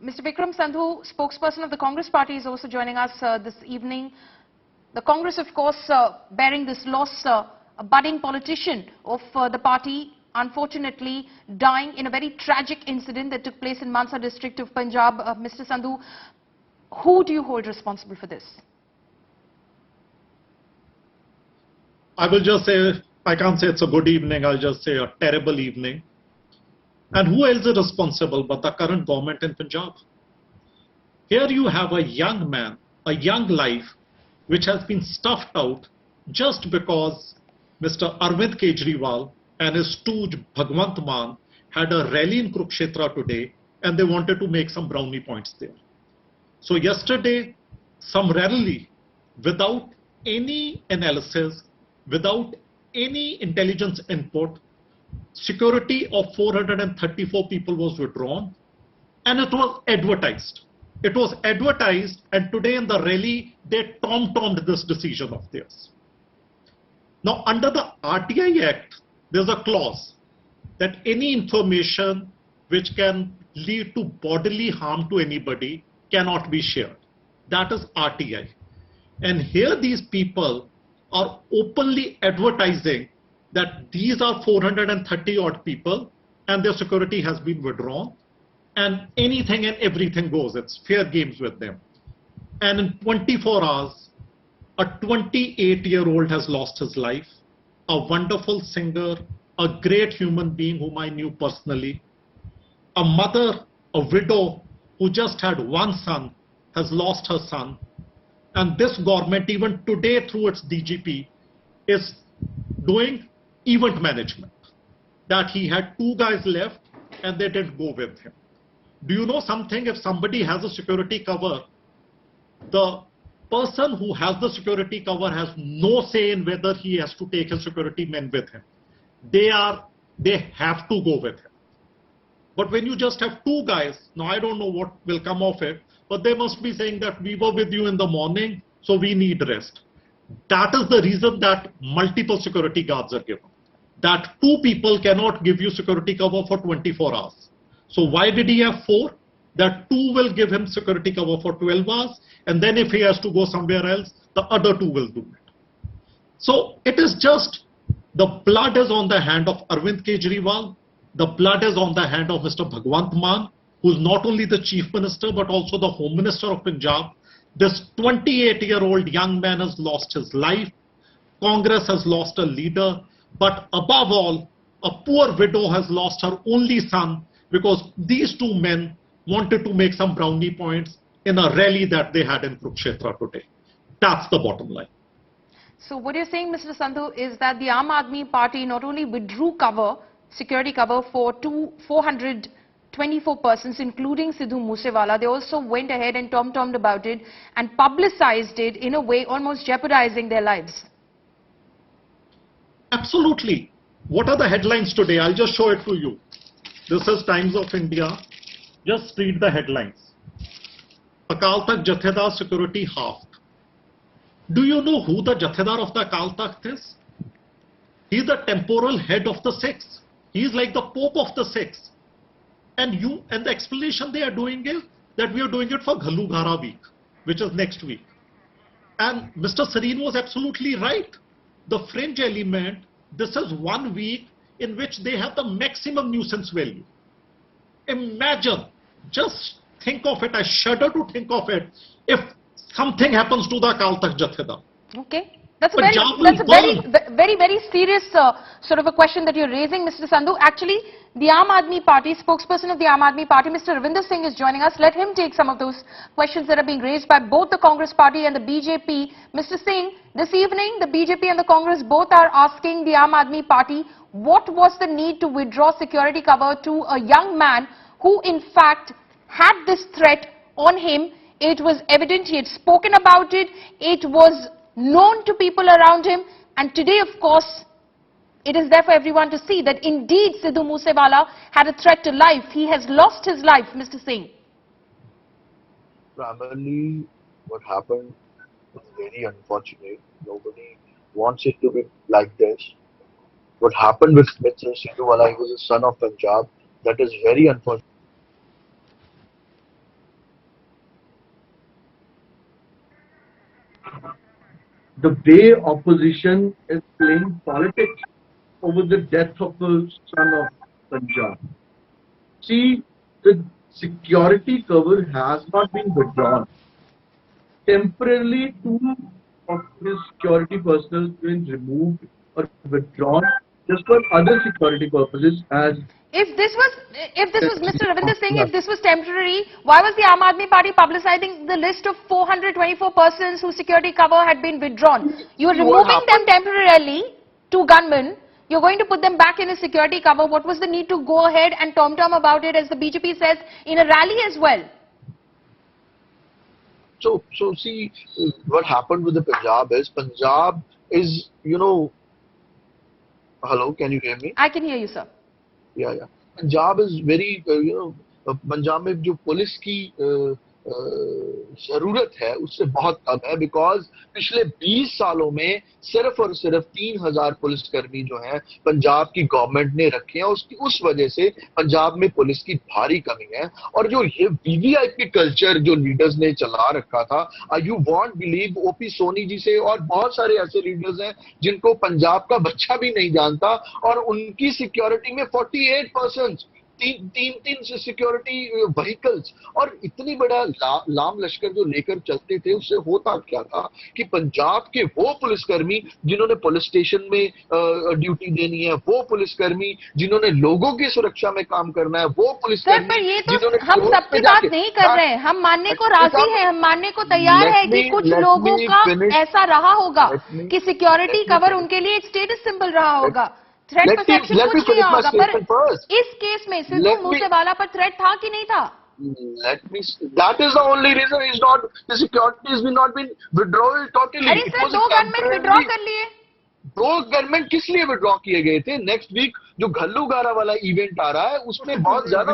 Mr. Vikram Sandhu, spokesperson of the Congress party, is also joining us this evening. The Congress, of course, bearing this loss, a budding politician of the party, unfortunately dying in a very tragic incident that took place in Mansa district of Punjab. Mr. Sandhu, who do you hold responsible for this? I will just say, I can't say it's a good evening, I'll just say a terrible evening. And who else is responsible but the current government in Punjab? Here you have a young man, a young life, which has been stuffed out just because Mr. Arvind Kejriwal and his stooge Bhagwant Mann had a rally in Kurukshetra today and they wanted to make some brownie points there. So yesterday, some rally without any analysis, without any intelligence input, security of 434 people was withdrawn and it was advertised. It was advertised and today in the rally, they tom-tommed this decision of theirs. Now under the RTI Act, there's a clause that any information which can lead to bodily harm to anybody cannot be shared. That is RTI. And here these people are openly advertising that these are 430 odd people and their security has been withdrawn and anything and everything goes. It's fair games with them. And in 24 hours, a 28-year-old has lost his life, a wonderful singer, a great human being whom I knew personally, a mother, a widow who just had one son, has lost her son. And this government, even today through its DGP, is doing event management. That he had two guys left and they didn't go with him. Do you know something? If somebody has a security cover, the person who has the security cover has no say in whether he has to take his security men with him. They have to go with him. But when you just have two guys, now I don't know what will come of it, but they must be saying that we were with you in the morning, so we need rest. That is the reason that multiple security guards are given. That two people cannot give you security cover for 24 hours. So why did he have four? That two will give him security cover for 12 hours, and then if he has to go somewhere else, the other two will do it. So it is just, the blood is on the hand of Arvind Kejriwal, the blood is on the hand of Mr. Bhagwant Mann, who is not only the Chief Minister, but also the Home Minister of Punjab. This 28-year-old young man has lost his life. Congress has lost a leader. But above all, a poor widow has lost her only son because these two men wanted to make some brownie points in a rally that they had in Kurukshetra today. That's the bottom line. So what you're saying, Mr. Sandhu, is that the Aam Aadmi Party not only withdrew cover, security cover for 424 persons, including Sidhu Moosewala, they also went ahead and tom-tommed about it and publicized it in a way almost jeopardizing their lives. Absolutely. What are the headlines today? I'll just show it to you. This is Times of India. Just read the headlines. Akal Takht Jathedar security halved. Do you know who the Jathedar of the Akal Takht is? He is the temporal head of the Sikhs. He is like the Pope of the Sikhs. And the explanation they are doing is that we are doing it for Ghalu Ghara week, which is next week. And Mr. Sareen was absolutely right. The fringe element, this is 1 week in which they have the maximum nuisance value. Imagine, just think of it, I shudder to think of it, if something happens to the Akal Takht Jathedar. Okay. That's a very serious sort of a question that you're raising, Mr. Sandhu. Actually, the Aam Aadmi Party, spokesperson of the Aam Aadmi Party, Mr. Ravinder Singh is joining us. Let him take some of those questions that are being raised by both the Congress Party and the BJP. Mr. Singh, this evening, the BJP and the Congress both are asking the Aam Aadmi Party, what was the need to withdraw security cover to a young man who in fact had this threat on him? It was evident, he had spoken about it, it was known to people around him, and today, of course, it is there for everyone to see that indeed Sidhu Moosewala had a threat to life. He has lost his life, Mr. Singh. Primarily, what happened was very unfortunate. Nobody wants it to be like this. What happened with Mr. Sidhu Wala, he was a son of Punjab. That is very unfortunate. the way opposition is playing politics over the death of the son of Punjab. See, the security cover has not been withdrawn. Temporarily, two of his security personnel have been removed or withdrawn just for other security purposes. As if this was Mr. Ravinder Singh, if this was temporary, why was the Aam Aadmi Party publicizing the list of 424 persons whose security cover had been withdrawn? You are removing them temporarily, two gunmen. You're going to put them back in a security cover. What was the need to go ahead and tom-tom about it, as the BJP says, in a rally as well? So see, what happened with the Punjab is, hello, can you hear me? I can hear you, sir. Yeah. Punjab is very, Punjab में जो police की जरूरत है उससे बहुत कम है, because पिछले 20 सालों में सिर्फ और सिर्फ 3000 पुलिसकर्मी जो हैं पंजाब की गवर्नमेंट ने रखे हैं. उस वजह से पंजाब में पुलिस की भारी कमी है. और जो ये वीवीआईपी कल्चर जो लीडर्स ने चला रखा था, you won't believe, OP Soni ji से और बहुत सारे ऐसे लीडर्स हैं जिनको पंजाब का बच्चा भी नहीं जानता, और उनकी सिक्योरिटी में 48% तीन सिक्योरिटी व्हीकल्स, और इतनी बड़ा लाम लश्कर जो लेकर चलते थे. उससे होता क्या था कि पंजाब के वो पुलिसकर्मी जिन्होंने पुलिस स्टेशन में ड्यूटी देनी है, वो पुलिसकर्मी जिन्होंने लोगों की सुरक्षा में काम करना है, वो पुलिसकर्मी ये तो हम सबकी बात नहीं कर रहे हैं. हम मानने को राजी हैं, हम मानने को तैयार है कि कुछ लोगों का ऐसा रहा होगा कि सिक्योरिटी कवर उनके लिए एक स्टेटस सिंबल रहा होगा. थ्रेट परसेप्शन कुछ नहीं होगा. पर इस केस में सिद्धू मूसेवाला पर थ्रेट था कि नहीं था? That is the only reason is not the security has not been withdrawn totally. अरे सर, 2 गनमैन विड्रॉ कर लिए. 2 गनमैन किस लिए विड्रॉ किए गए थे? नेक्स्ट वीक जो घल्लू गारा वाला इवेंट आ रहा है उसमें बहुत ज्यादा